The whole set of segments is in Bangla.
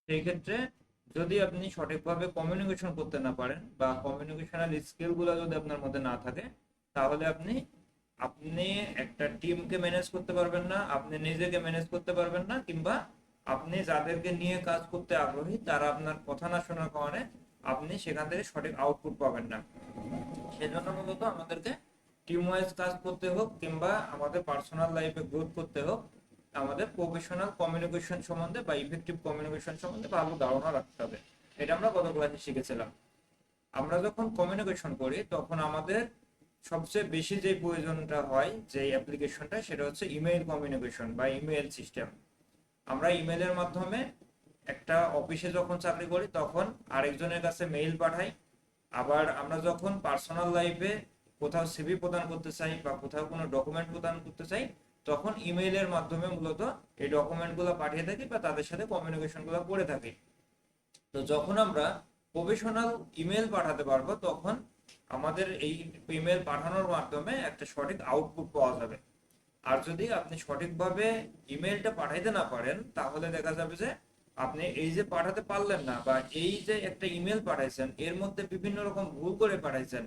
সেই ক্ষেত্রে যদি আপনি সঠিকভাবে কমিউনিকেশন করতে না পারেন বা কমিউনিকেশনাল স্কিল গুলো যদি আপনার মধ্যে না থাকে, তাহলে আপনি আপনি একটা টিমকে ম্যানেজ করতে পারবেন না, আপনি নিজেকে ম্যানেজ করতে পারবেন না, কিংবা আপনি যাদেরকে নিয়ে কাজ করতে আগ্রহী তারা আপনার কথা না শোনার কারণে আপনি সেখান থেকে সঠিক আউটপুট পাবেন না। সেজন্য মূলত আমাদেরকে টিম ওয়াইজ কাজ করতে হোক কিংবা আমাদের পার্সোনাল লাইফে গ্রোথ করতে হোক, আমাদের প্রফেশনাল কমিউনিকেশন সম্বন্ধে বা ইফেক্টিভ কমিউনিকেশন সম্বন্ধে ভালো ধারণা রাখতে হবে। এটা আমরা গত ক্লাসে শিখেছিলাম। আমরা যখন কমিউনিকেশন করি তখন আমাদের সবচেয়ে বেশি যে প্রয়োজনটা হয় যে অ্যাপ্লিকেশনটা, সেটা হচ্ছে ইমেইল কমিউনিকেশন বা ইমেইল সিস্টেম। আমরা ইমেইলের মাধ্যমে একটা অফিসে যখন চাকরি করি তখন আরেকজনের কাছে মেইল পাঠাই। আবার আমরা যখন পার্সোনাল লাইফে কোথাও সিভি প্রদান করতে চাই বা কোথাও কোনো ডকুমেন্ট প্রদান করতে চাই, তখন ইমেইলের মাধ্যমে মূলত এই ডকুমেন্টগুলো পাঠিয়ে থাকি বা তাদের সাথে কমিউনিকেশনগুলো করে থাকি। তো যখন আমরা প্রফেশনাল ইমেল পাঠাতে পারবো তখন আমাদের এই ইমেল পাঠানোর মাধ্যমে একটা সঠিক আউটপুট পাওয়া যাবে। আর যদি আপনি সঠিকভাবে ইমেলটা পাঠাইতে না পারেন, তাহলে দেখা যাবে যে আপনি এই যে পাঠাতে পারলেন না বা এই যে একটা ইমেল পাঠাইছেন এর মধ্যে বিভিন্ন রকম ভুল করে পাঠাইছেন।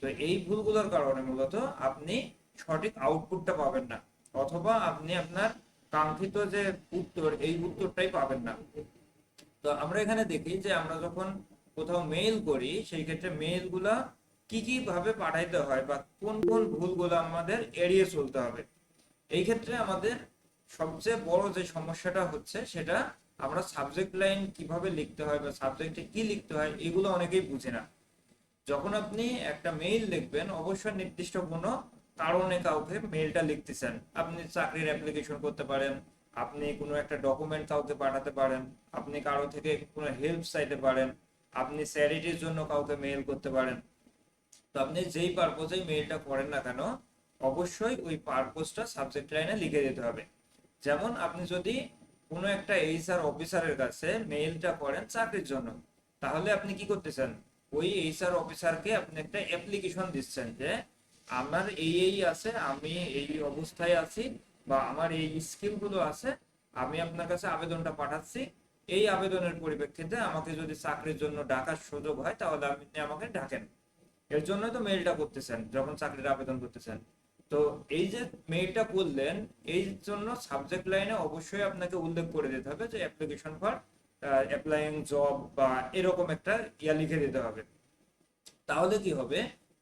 তো এই ভুলগুলোর কারণে মূলত আপনি সঠিক আউটপুটটা পাবেন না, অথবা আপনি আপনার কাঙ্ক্ষিত যে উত্তর এই উত্তরটাই পাবেন না। তো আমরা এখানে দেখি যে আমরা যখন কোথাও মেইল করি সেই ক্ষেত্রে মেইল গুলা কি কি ভাবে পাঠাইতে হয় বা কোন কোন ভুলগুলো আমাদের এড়িয়ে চলতে হবে। এই ক্ষেত্রে আমাদের সবচেয়ে বড় যে সমস্যাটা হচ্ছে সেটা, আমরা সাবজেক্ট লাইন কিভাবে লিখতে হয় বা সাবজেক্টে কি লিখতে হয় এগুলো অনেকেই বুঝে না। যখন আপনি একটা মেইল লিখবেন অবশ্যই নির্দিষ্ট কোনো কারণে কাউকে মেইলটা লিখতেছেন। আপনি চাকরির অ্যাপ্লিকেশন করতে পারেন, আপনি কোনো একটা ডকুমেন্ট কাউকে পাঠাতে পারেন, আপনি কারো থেকে কোনো হেল্প চাইতে পারেন, আপনি চ্যারিটির জন্য কাউকে মেইল করতে পারেন। তো আপনি যেই পারপোজে মেইলটা করেন না কেন, অবশ্যই ওই পারপোজটা সাবজেক্ট লাইনে লিখে দিতে হবে। যেমন আপনি যদি কোনো একটা এইচআর অফিসারের কাছে মেইলটা করেন চাকরির জন্য, তাহলে আপনি কি করতেছেন, ওই এইচআর অফিসারকে আপনি একটা অ্যাপ্লিকেশন দিচ্ছেন যে আমার এই এই আছে, আমি এই অবস্থায় আছি বা আমার এই স্কিল গুলো আছে, আমি আপনার কাছে আবেদনটা পাঠাচ্ছি। এই আবেদনের পরিপ্রেক্ষিতে আমাকে যদি চাকরির জন্য ডাকার সুযোগ হয় তাহলে আপনি আমাকে ডাকেন। এর জন্য তো মেইলটা করতেছেন যখন চাকরির আবেদন করতেছেন। তো এই যে মেইলটা করলেন, এই জন্য সাবজেক্ট লাইনে অবশ্যই আপনাকে উল্লেখ করে দিতে হবে যে অ্যাপ্লিকেশন ফর অ্যাপ্লাইং জব বা এরকম একটা লিখে দিতে হবে। তাহলে কি হবে,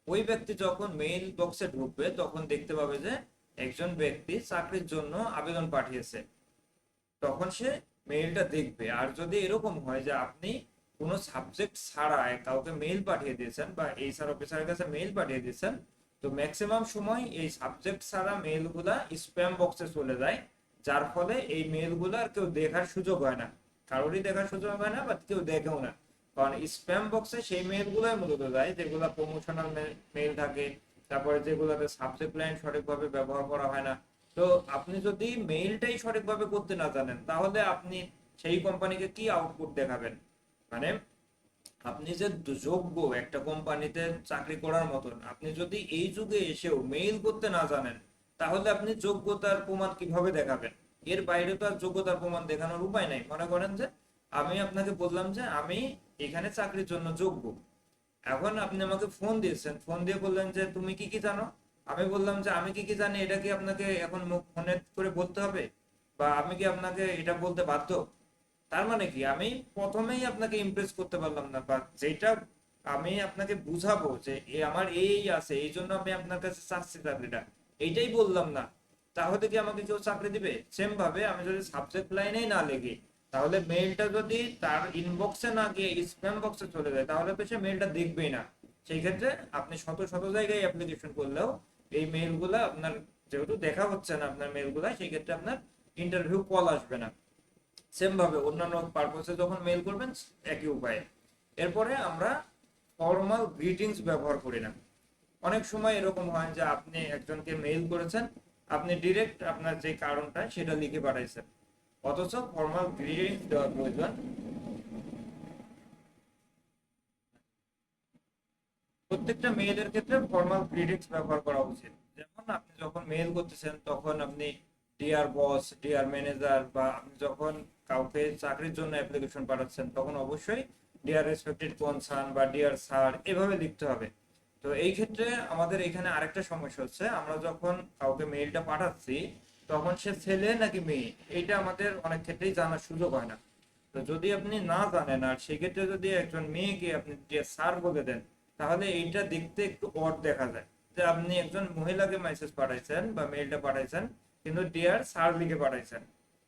ওই ব্যক্তি যখন মেইল বক্সে ঢুকবে তখন দেখতে পাবে যে একজন ব্যক্তি চাকরির জন্য আবেদন পাঠিয়েছে। তখন সে মেইলটা দেখবে। আর যদি এরকম হয় যে আপনি কোনো সাবজেক্ট ছাড়াই কাউকে মেইল পাঠিয়ে দিয়েছেন বা এইচআর অফিসারের কাছে মেইল পাঠিয়ে দিয়েছেন, তো ম্যাক্সিমাম সময় এই সাবজেক্ট ছাড়া মেইলগুলা স্প্যাম বক্সে চলে যায়। যার ফলে এই মেইলগুলো আর কেউ দেখার সুযোগ হয় না, কারোরই দেখার সুযোগ হয় না বা কেউ দেখেও না। কারণ স্প্যাম বক্সে সেই মেইলগুলোই মূলত যায় যেগুলো প্রমোশনাল মেইল থাকে, তারপরে যেগুলোতে সাবজেক্ট লাইন সঠিকভাবে ব্যবহার করা হয় না। তো আপনি যদি মেইলটাই সঠিকভাবে করতে না জানেন তাহলে আপনি সেই কোম্পানিকে কি আউটপুট দেখাবেন? মানে আপনি যে যোগ্য একটা কোম্পানিতে চাকরি করার মতন, আপনি যদি এই যুগে এসেও মেইল করতে না জানেন, তাহলে আপনি যোগ্যতার প্রমাণ কিভাবে দেখাবেন? এর বাইরে তো আর যোগ্যতার প্রমাণ দেখানোর উপায় নাই। মনে করেন যে আমি আপনাকে বললাম যে আমি এখানে চাকরির জন্য যোগ্য। এখন আপনি আমাকে ফোন দিয়েছেন, ফোন দিয়ে বললেন যে তুমি কি কি জানো। আমি বললাম যে আমি কি কি জানি, এটা কি আপনাকে এখন মুখ ফোনে করে বলতে হবে বা আমি কি আপনাকে এটা বলতে বাধ্য? তার মানে কি, আমি প্রথমেই আপনাকে ইমপ্রেস করতে পারলাম না, বা যেটা আমি আপনাকে বুঝাবো যে আমার এই আছে এই জন্য আমি আপনার কাছে চাচ্ছি চাকরিটা, এইটাই বললাম না, তাহলে কি আমাকে কেউ চাকরি দিবে? সেম ভাবে আমি যদি সাবজেক্ট লাইনেই না লিখি, তাহলে মেইলটা যদি তার ইনবক্সে না গিয়ে স্প্যাম বক্সে চলে যায় তাহলে তো সে মেইলটা দেখবেই না। সেই ক্ষেত্রে আপনি শত শত জায়গায় অ্যাপ্লিকেশন করলেও এই মেইলগুলা আপনার যেহেতু দেখা হচ্ছে না আপনার মেইলগুলা, সেই ক্ষেত্রে আপনার ইন্টারভিউ কল আসবে না। সেম ভাবে অন্যান্য পারপোসে যখন মেইল করবেন একই উপায়ে। এরপরে আমরা ফর্মাল গ্রিটিংস ব্যবহার করি না। অনেক সময় এরকম হয় যে আপনি একজনকে মেইল করেছেন, আপনি ডিরেক্ট আপনার যে কারণটা সেটা লিখে পাঠাইছেন, অথচ ফর্মাল গ্রিটিংস দেওয়ার প্রয়োজন। প্রত্যেকটা মেইলের ক্ষেত্রে ফর্মাল গ্রিটিংস ব্যবহার করা উচিত। যেমন আপনি যখন মেইল করতেছেন তখন আপনি ডিয়ার বস, ডিয়ার ম্যানেজার, বা আপনি যখন কাউকে চাকরির জন্য অ্যাপ্লিকেশন পাঠাচ্ছেন তখন অবশ্যই ডিয়ার রেসপেক্টেড কনসার্ন বা ডিয়ার স্যার এভাবে লিখতে হবে। তো এই ক্ষেত্রে আমাদের এখানে আরেকটা সমস্যা হচ্ছে, আমরা যখন কাউকে মেইলটা পাঠাচ্ছি তখন সে ছেলে নাকি মেয়ে এইটা আমাদের অনেক ক্ষেত্রেই জানার সুযোগ হয় না। তো যদি আপনি না জানেন আর সেক্ষেত্রে যদি একজন মেয়েকে আপনি যে স্যার বলে দেন, তাহলে এইটা দেখতে একটু অড দেখা যায় যে আপনি একজন মহিলাকে মেসেজ পাঠাইছেন বা মেইলটা পাঠাইছেন কিন্তু ডিয়ার স্যার লিখে পাঠাইছেন।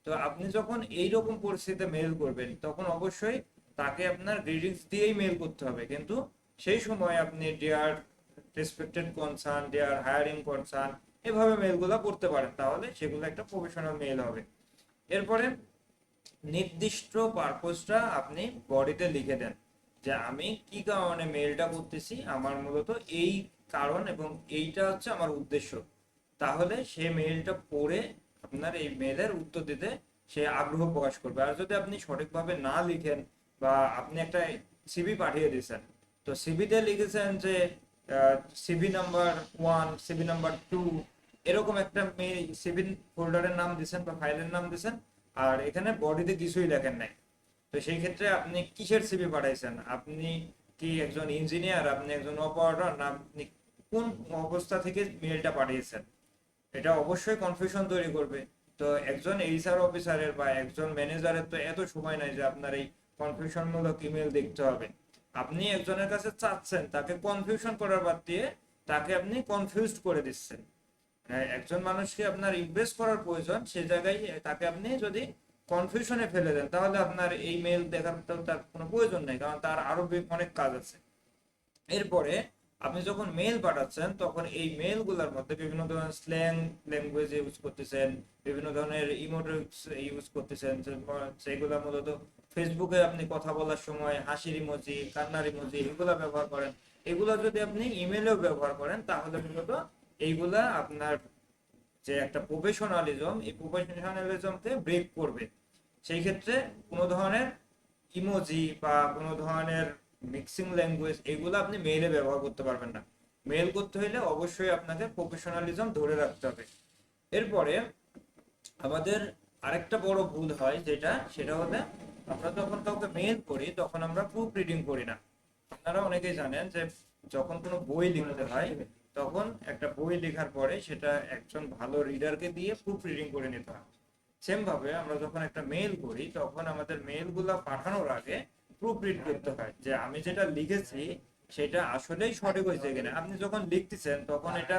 তো আপনি যখন এইরকম পরিস্থিতিতে মেইল করবেন তখন অবশ্যই তাকে আপনার গ্রিটিংস দিয়েই মেইল করতে হবে, কিন্তু সেই সময় আপনি dear respected concern, dear hiring concern এভাবে মেইলগুলো করতে পারেন, তাহলে সেগুলো একটা প্রফেশনাল মেইল হবে। এরপরে নির্দিষ্ট পারপোজটা আপনি বডিতে লিখে দেন যে আমি কি কারণে মেইলটা করতেছি, আমার মূলত এই কারণ এবং এইটা হচ্ছে আমার উদ্দেশ্য। তাহলে সে মেইলটা পড়ে আপনার এই মেইলের উত্তর দিতে সে আগ্রহ প্রকাশ করবে। আর যদি আপনি সঠিকভাবে না লিখেন বা আপনি একটা সিভি পাঠিয়ে দিয়েছেন, তো সিভিতে লিখেছেন যে সিভি নাম্বার 1, সিভি নাম্বার 2, এরকম একটা সিভি ফোল্ডারের নাম দিয়েছেন বা ফাইলের নাম দিয়েছেন, আর এখানে বডিতে কিছুই লেখেন নাই। তো সেই ক্ষেত্রে আপনি কিসের সিভি পাঠাইছেন? আপনি কি একজন ইঞ্জিনিয়ার, আপনি একজন অপারেটর, না আপনি কোন অবস্থা থেকে মেইলটা পাঠিয়েছেন? এটা অবশ্যই কনফিউশন তৈরি করবে। তো একজন এইচআর অফিসারের বা একজন ম্যানেজারের তো এত সময় নাই যে আপনার এই কনফিউশন মূলক ইমেল দেখতে হবে। আপনি একজনের কাছে চাচ্ছেন তাকে কনফিউশন করার বাদ দিয়ে তাকে আপনি কনফিউজড করে দিচ্ছেন। হ্যাঁ, একজন মানুষকে আপনার ইমপ্রেস করার প্রয়োজন, সে জায়গায় তাকে আপনি যদি কনফিউশনে ফেলে দেন তাহলে আপনার এই মেল দেখার তো তার কোনো প্রয়োজন নেই, কারণ তার আরো অনেক কাজ আছে। এরপরে আপনি যখন মেল পাঠাচ্ছেন তখন এই মেল গুলার মধ্যে বিভিন্ন ধরনের স্ল্যাং ল্যাঙ্গুয়েজ ইউজ করতেছেন, বিভিন্ন ধরনের ইমোটিক্স ইউজ করতেছেন, সেগুলো মূলত ফেসবুকে আপনি কথা বলার সময় হাসির ইমোজি, কান্নার ইমোজি এগুলা ব্যবহার করেন। এগুলা যদি আপনি ইমেলেও ব্যবহার করেন তাহলে মূলত এইগুলা আপনার যে একটা প্রফেশনালিজম, এই প্রফেশনালিজমকে ব্রেক করবে। সেই ক্ষেত্রে কোনো ধরনের ইমোজি বা কোনো ধরনের মিক্সিং ল্যাঙ্গুয়েজ এগুলো আপনি মেইলে ব্যবহার করতে পারবেন না। মেইল করতে হলে অবশ্যই আপনাকে প্রফেশনালিজম ধরে রাখতে হবে। এরপরে আমাদের আরেকটা বড় ভুল হয় যেটা, সেটা হলে আমরা যখন কাউকে মেইল করি তখন আমরা প্রুফ রিডিং করি না। আপনারা অনেকেই জানেন যে যখন কোনো বই লিখতে হয় তখন একটা বই লেখার পরে সেটা একজন ভালো রিডারকে দিয়ে প্রুফ রিডিং করে নিতে হয়। সেম ভাবে আমরা যখন একটা মেইল করি তখন আমাদের মেইল গুলা পাঠানোর আগে প্রুফ রিড করতে হয় যে আমি যেটা লিখেছি সেটা আসলেই সঠিক হয়েছে কিনা। আপনি যখন লিখতেছেন তখন এটা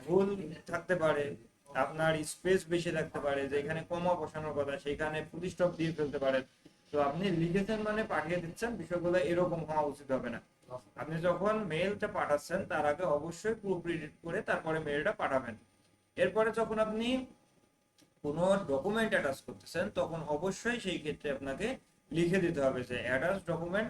ভুল থাকতে পারে, আপনার স্পেস বেশি থাকতে পারে, যেখানে কমা বসানোর কথা সেখানে ফুল স্টপ দিয়ে ফেলতে পারেন। তো আপনি লিখেছেন মানে পাঠিয়ে দিচ্ছেন, বিষয়গুলো এরকম হওয়া উচিত হবে না। আপনি যখন মেইলটা পাঠাচ্ছেন তার আগে অবশ্যই প্রুফ রিড করে তারপরে মেইলটা পাঠাবেন। এরপরে যখন আপনি কোনো ডকুমেন্ট অ্যাটাচ করতেছেন তখন অবশ্যই সেই ক্ষেত্রে আপনাকে লিখে দিতে হবে যে অ্যাটাচ ডকুমেন্ট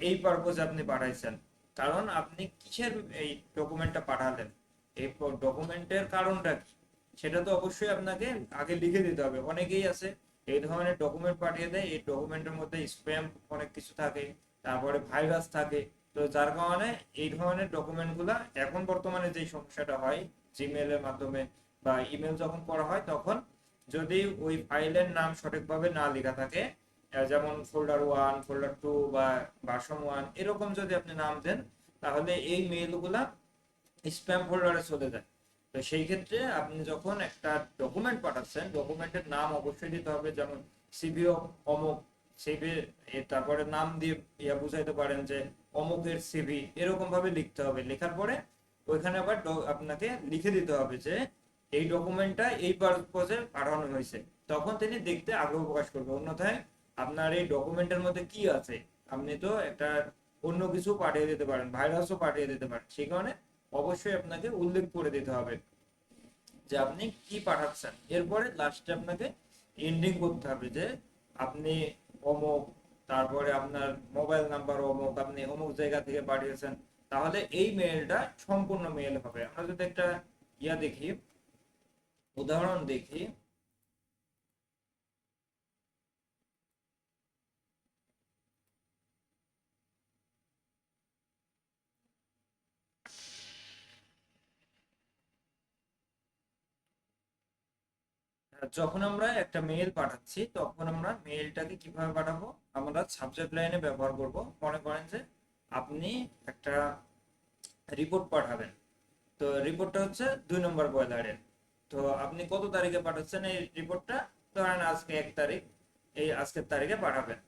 এই পারপোজে আপনি পাঠাইছেন, কারণ আপনি কিসের এই ডকুমেন্টটা পাঠালেন, এই ডকুমেন্টের কারণটা কি সেটা তো অবশ্যই আপনাকে আগে লিখে দিতে হবে। অনেকেই আছে এই ধরনের ডকুমেন্ট পাঠিয়ে দেয়, এই ডকুমেন্টের মধ্যে স্প্যাম অনেক কিছু থাকে, তারপরে ভাইরাস থাকে। তো যার কারণে এই ধরনের ডকুমেন্ট গুলা এখন বর্তমানে যে সমস্যাটা হয় জিমেলের মাধ্যমে বা ইমেল যখন করা হয় তখন যদি ওই ফাইলের নাম সঠিকভাবে না লেখা থাকে, যেমন ফোল্ডার 1, ফোল্ডার 2 বা ভার্সন 1 এরকম যদি আপনি নাম দেন তাহলে এই মেইলগুলা স্প্যাম ফোল্ডারে চলে যায়। তো সেই ক্ষেত্রে আপনি যখন একটা ডকুমেন্ট পাঠাচ্ছেন ডকুমেন্টের নাম অবশ্যই দিতে হবে, যেমন সিভি অমুক সিভি, তারপরে নাম দিয়ে বুঝাইতে পারেন যে অমুকের সিভি, এরকম ভাবে লিখতে হবে। লেখার পরে ওইখানে আবার আপনাকে লিখে দিতে হবে যে এই ডকুমেন্টটা এই পারপোজে পাঠানো হয়েছে, তখন তিনি দেখতে আগ্রহ প্রকাশ করবে। অন্যথায় আপনার এই ডকুমেন্টের মধ্যে কি আছে, আপনি তো একটা অন্য কিছু পাঠিয়ে দিতে পারেন, ভাইরাসও পাঠিয়ে দিতে পারেন। সেই কারণে অবশ্যই আপনাকে উল্লেখ করে দিতে হবে যে আপনি কি পাঠাচ্ছেন। এরপরে লাস্টে আপনাকে এন্ডিং করতে হবে যে আপনি অমুক, তারপরে আপনার মোবাইল নাম্বার অমুক, আপনি অমুক জায়গা থেকে পাঠিয়েছেন। তাহলে এই মেইলটা সম্পূর্ণ মেইল হবে। আমরা যদি একটা দেখি, উদাহরণ দেখি, যখন আমরা একটা মেইল পাঠাচ্ছি তখন আমরা মেইলটাকে কিভাবে পাঠাবো, আমরা সাবজেক্ট লাইনে ব্যবহার করব। মনে করেন যে আপনি একটা রিপোর্ট পাঠাবেন, তো রিপোর্টটা হচ্ছে 2 নম্বর বয়লারের। তো আপনি কত তারিখে পাঠাচ্ছেন এই রিপোর্টটা, ধরেন আজকে 1 তারিখ, এই আজকের তারিখে পাঠাবেন।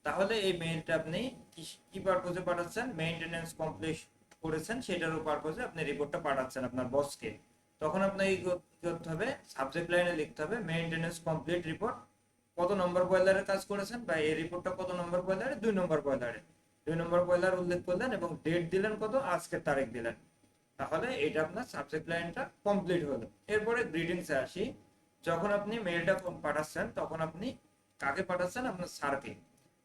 তাহলে এই মেইলটা আপনি কি কি পারপোজে পাঠাচ্ছেন, মেইনটেনেন্স কমপ্লিট করেছেন সেটার পারপোজে আপনি রিপোর্টটা পাঠাচ্ছেন আপনার বসকে। তখন আপনাকে কি করতে হবে, সাবজেক্ট লাইনে লিখতে হবে মেইনটেনেন্স কমপ্লিট রিপোর্ট, কত নম্বর বয়লারে কাজ করেছেন, বা এই রিপোর্টটা কত নম্বর বয়লারে, 2 নম্বর বয়লারে। 2 নম্বর বয়লার উল্লেখ করলেন এবং ডেট দিলেন কত, আজকের তারিখ দিলেন। তাহলে এটা আপনার সাবজেক্ট লাইনটা কমপ্লিট হলো। এরপরে গ্রিটিংসে আসি। যখন আপনি মেইলটা পাঠাচ্ছেন তখন আপনি কাকে পাঠাচ্ছেন, আপনার স্যারকে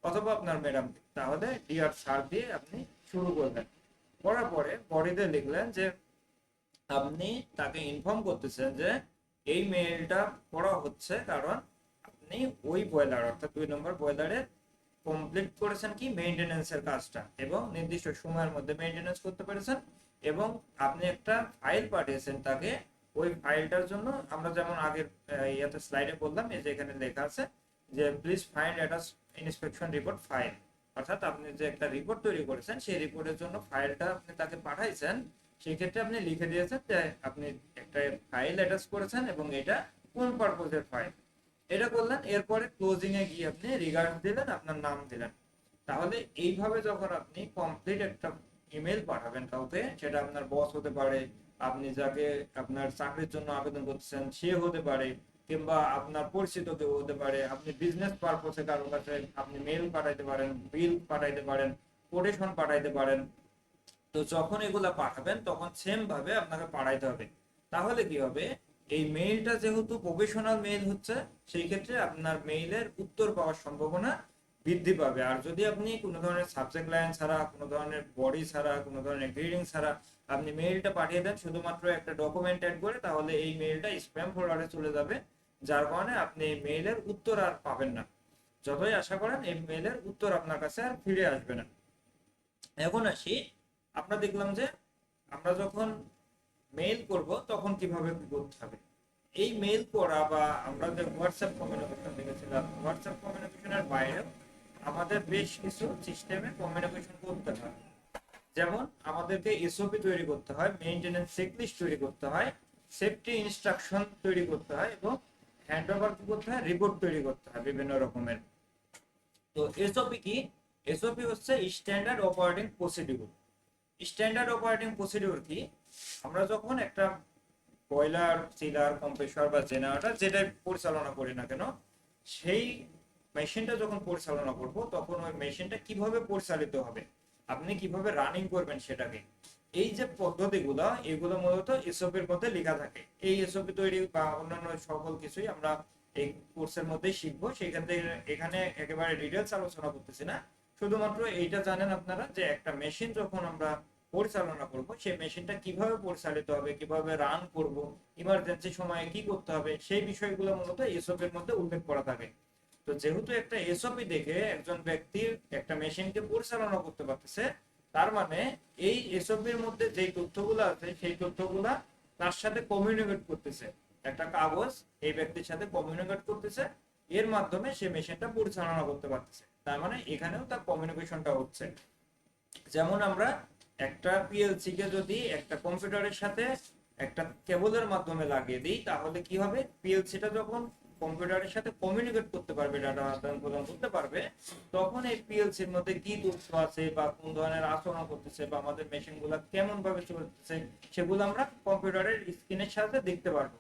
অথবা আপনার ম্যাডামকে। তাহলে ডিয়ার স্যার দিয়ে আপনি শুরু করলেন। করার পরে বডিতে লিখলেন যে আপনি তাকে ইনফর্ম করতেছেন যে এই মেইলটা পড়া হচ্ছে কারণ আপনি ওই বয়লার অর্থাৎ 2 নম্বর বয়লারে কমপ্লিট করেছেন কি মেইনটেনেন্সের কাজটা, এবং নির্দিষ্ট সময়ের মধ্যে মেইনটেনেন্স করতে পেরেছেন। এবং আপনি একটা ফাইল পাঠিয়েছেন তাকে, ওই ফাইলটার জন্য আমরা যেমন আগের ইয়াতে স্লাইডে বললাম, এই যে এখানে লেখা আছে যে please find attach inspection report file. অর্থাৎ আপনি যে একটা রিপোর্ট তৈরি করেছেন সেই রিপোর্টের জন্য ফাইলটা আপনি তাকে পাঠাইছেন, সেই ক্ষেত্রে আপনি লিখে দিয়েছেন যে আপনি একটা ফাইল অ্যাটাচ করেছেন এবং এটা কোন পারপোজের ফাইল, এটা করলেন। এরপরে ক্লোজিং এ গিয়ে আপনি রিগার্ড দিলেন, আপনার নাম দিলেন। তাহলে এইভাবে যখন আপনি কমপ্লিট একটা ইমেল পাঠাবেন কাউকে, সেটা আপনার বস হতে পারে, আপনি যাকে আপনার চাকরির জন্য আবেদন করতেছেন সে হতে পারে, কিংবা আপনার পরিচিত কেউ হতে পারে, আপনি বিজনেস পারপোসে কারোর কাছে আপনি মেল পাঠাইতে পারেন, বিল পাঠাইতে পারেন, কোটেশন পাঠাইতে পারেন। তো যখন এগুলা পাঠাবেন তখন সেম ভাবে আপনাকে পাঠাইতে হবে। তাহলে কি হবে, এই মেইলটা যেহেতু প্রফেশনাল মেইল হচ্ছে, সেই ক্ষেত্রে আপনার মেইলের উত্তর পাওয়ার সম্ভাবনা বৃদ্ধি পাবে। আর যদি আপনি কোনো ধরনের সাবজেক্ট লাইন ছাড়া, কোনো ধরনের বডি ছাড়া, কোনো ধরনের গ্রিডিং ছাড়া আপনি মেইলটা পাঠিয়ে দেন শুধুমাত্র একটা ডকুমেন্ট অ্যাড করে, তাহলে এই মেইলটা স্প্যাম ফোল্ডারে চলে যাবে, যার কারণে আপনি এই মেইলের উত্তর আর পাবেন না। যতই আশা করেন এই মেইলের উত্তর আপনার কাছে আর ফিরে আসবে না। এখন আসি, আমরা দেখলাম যে আমরা যখন মেইল করব তখন কিভাবে কি করতে হবে। এই মেইল করা বা আমরা যে হোয়াটসঅ্যাপ কমিউনিকেশন দেখেছিলাম, হোয়াটসঅ্যাপ কমিউনিকেশনের বাইরে আমাদের বেশ কিছু সিস্টেমে কমিউনিকেশন করতে হয়। যেমন আমাদেরকে এসওপি তৈরি করতে হয়, মেইনটেনেন্স চেকলিস্ট তৈরি করতে হয়, সেফটি ইনস্ট্রাকশন তৈরি করতে হয়, এবং হ্যান্ড ওভার কি করতে হয়, রিপোর্ট তৈরি করতে হয় বিভিন্ন রকমের। তো এসওপি কি, এসওপি হচ্ছে standard operating procedure. Standard operating procedure কি, আমরা যখন একটা বয়লার, চিলার, কম্প্রেসর বা জেনারেটর যেটা পরিচালনা করি না কেন, সেই মেশিনটা যখন পরিচালনা করব তখন ওই মেশিনটা কিভাবে পরিচালিত হবে, আপনি কিভাবে রানিং করবেন সেটাকে, এই যে পদ্ধতিগুলো এগুলো মূলত এসওপির মধ্যে লেখা থাকে। এই এসওপি তৈরি বা অন্যান্য সকল কিছুই আমরা এই কোর্সের মধ্যে শিখবো। সেক্ষেত্রে এখানে একেবারে ডিটেলস আলোচনা করতেছি না, শুধুমাত্র এইটা জানেন আপনারা যে একটা মেশিন যখন আমরা পরিচালনা করব সেই মেশিনটা কিভাবে পরিচালিত হবে, কিভাবে রান করব, ইমার্জেন্সি সময়ে কি করতে হবে, সেই বিষয়গুলো মূলত এসওপি এর মধ্যে উল্লেখ করা থাকে। তো যেহেতু একটা এসওপি দেখে একজন ব্যক্তির একটা মেশিনকে পরিচালনা করতে পারতেছে, তার মানে এই এসওপি এর মধ্যে যেই তথ্যগুলো আছে সেই তথ্যগুলা তার সাথে কমিউনিকেট করতেছে। একটা কাগজ এই ব্যক্তির সাথে কমিউনিকেট করতেছে, এর মাধ্যমে সে মেশিনটা পরিচালনা করতে পারতেছে। তার মানে এখানেও তার কমিউনিকেশনটা হচ্ছে। যেমন আমরা একটা পিএলসি কে যদি একটা কম্পিউটারের সাথে একটা কেবলের মাধ্যমে লাগিয়ে দিই, তাহলে কি হবে, পিএলসিটা যখন কম্পিউটারের সাথে কমিউনিকেট করতে পারবে, ডাটা আদান প্রদান করতে পারবে, তখন এই পিএলসির মধ্যে কি তথ্য আছে বা কোন ধরনের আচরণ করতেছে বা আমাদের মেশিন গুলা কেমন ভাবে চলতেছে সেগুলো আমরা কম্পিউটারের স্ক্রিনের সাথে দেখতে পারবো।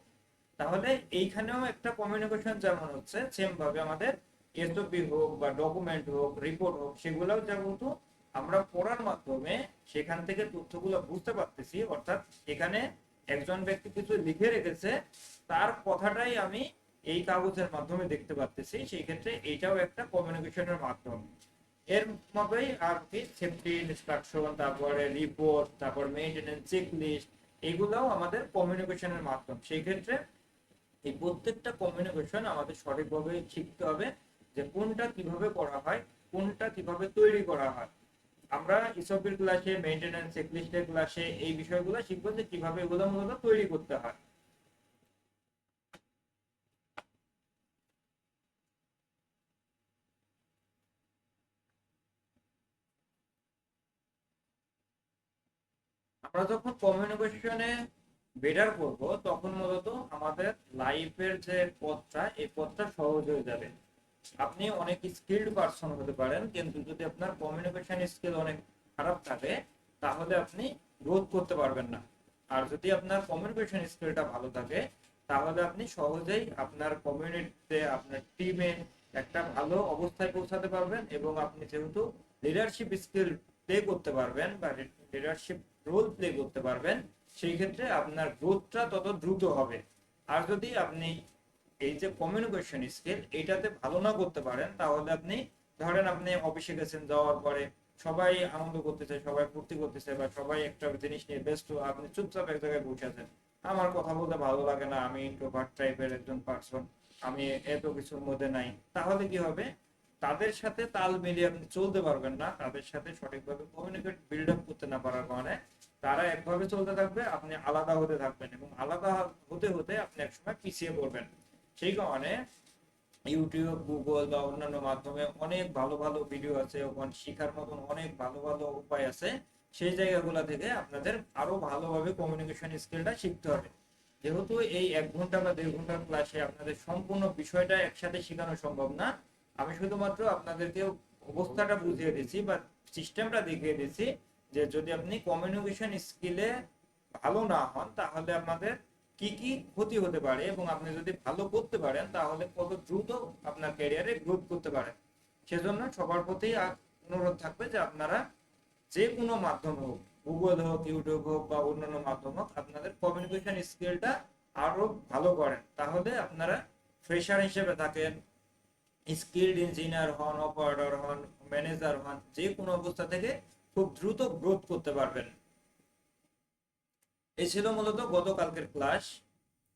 তাহলে এইখানেও একটা কমিউনিকেশন যেমন হচ্ছে, সেম ভাবে আমাদের এসওপি হোক বা ডকুমেন্ট হোক, রিপোর্ট হোক, সেগুলোও যেহেতু আমরা পড়ার মাধ্যমে সেখান থেকে তথ্যগুলো বুঝতে পারতেছি, অর্থাৎ এখানে একজন ব্যক্তি কিছু লিখে রেখেছে, তার কথাটাই আমি এই কাগজের মাধ্যমে দেখতে পারতেছি, সেই ক্ষেত্রে এইটাও একটা কমিউনিকেশনের মাধ্যম। এর মতোই আর কি সেফটি ইনস্ট্রাকশন, তারপরে রিপোর্ট, তারপর মেইনটেনেন্স চেক লিস্ট, এগুলোও আমাদের কমিউনিকেশনের মাধ্যম। সেই ক্ষেত্রে এই প্রত্যেকটা কমিউনিকেশন আমাদের সঠিকভাবে শিখতে হবে, যে কোনটা কিভাবে করা হয়, কোনটা কিভাবে তৈরি করা হয়। আমরা ইসবের ক্লাসে, মেইনটেনেন্স চেকলিস্টের ক্লাসে এই বিষয়গুলো শিখবো যে কিভাবে এগুলো মূলত তৈরি করতে হয়। আমরা যখন কমিউনিকেশনে বেটার করব, তখন মূলত আমাদের লাইফের যে পথটা, এই পথটা সহজ হয়ে যাবে। আপনি অনেক স্কিলড পারসন হতে পারেন, কিন্তু যদি আপনার কমিউনিকেশন স্কিল অনেক খারাপ থাকে, তাহলে আপনি গ্রোথ করতে পারবেন না। আর যদি আপনার কমিউনিকেশন স্কিলটা ভালো থাকে, তাহলে আপনি সহজেই আপনার কমিউনিটিতে, আপনার টিমে একটা ভালো অবস্থায় পৌঁছাতে পারবেন। এবং আপনি যেহেতু লিডারশিপ স্কিল প্লে করতে পারবেন বা লিডারশিপ রোল প্লে করতে পারবেন, সেই ক্ষেত্রে আপনার গ্রোথটা তত দ্রুত হবে। আর যদি আপনি এই যে কমিউনিকেশন স্কিল এটাতে ভালো না করতে পারেন, তাহলে আপনি ধরেন আপনি অফিসে গেছেন, যাওয়ার পরে সবাই আনন্দ করতেছে, সবাই ফুর্তি করতেছে, বা সবাই একটা জিনিস নিয়ে ব্যস্ত, আপনি চুপচাপ এক জায়গায় বসে আছেন, আমার কথা বলতে ভালো লাগে না, আমি ইন্ট্রোভার্ট টাইপের একজন পার্সন, আমি এত কিছুর মধ্যে নাই, তাহলে কি হবে? তাদের সাথে তাল মিলিয়ে আপনি চলতে পারবেন না, তাদের সাথে সঠিকভাবে কমিউনিকেট বিল্ড আপ করতে না পারার কারণে তারা একভাবে চলতে থাকবে, আপনি আলাদা হতে থাকবেন, এবং আলাদা হতে হতে আপনি একসময় পিছিয়ে পড়বেন। সেই কারণে ইউটিউব, গুগল বা অন্যান্য মাধ্যমে অনেক ভালো ভালো ভিডিও আছে, ওখানে শেখার মতন অনেক ভালো ভালো উপায় আছে। সেই জায়গাগুলো থেকে আপনাদের আরো ভালোভাবে কমিউনিকেশন স্কিলটা শিখতে হবে। যেহেতু এই 1 ঘন্টা বা 1.5 ঘন্টার ক্লাসে আপনাদের সম্পূর্ণ বিষয়টা একসাথে শেখানো সম্ভব না, আমি শুধুমাত্র আপনাদেরকে অবস্থাটা বুঝিয়ে দিচ্ছি বা সিস্টেমটা দেখিয়ে দিচ্ছি, যে যদি আপনি কমিউনিকেশন স্কিলে ভালো না হন, তাহলে আপনাদের কি কি ক্ষতি হতে পারে, এবং আপনি যদি ভালো করতে পারেন তাহলে কত দ্রুত আপনার ক্যারিয়ারে গ্রোথ করতে পারেন। সেজন্য সবার প্রতি অনুরোধ থাকবে যে আপনারা যে কোনো মাধ্যম হোক, গুগল হোক, ইউটিউব হোক বা অন্যান্য মাধ্যম হোক, আপনাদের কমিউনিকেশন স্কিলটা আরো ভালো করেন। তাহলে আপনারা ফ্রেশার হিসেবে থাকেন, স্কিলড ইঞ্জিনিয়ার হন, অপারেটর হন, ম্যানেজার হন, যে কোনো অবস্থা থেকে খুব দ্রুত গ্রোথ করতে পারবেন। এই ছিল মূলত গতকালকের ক্লাস।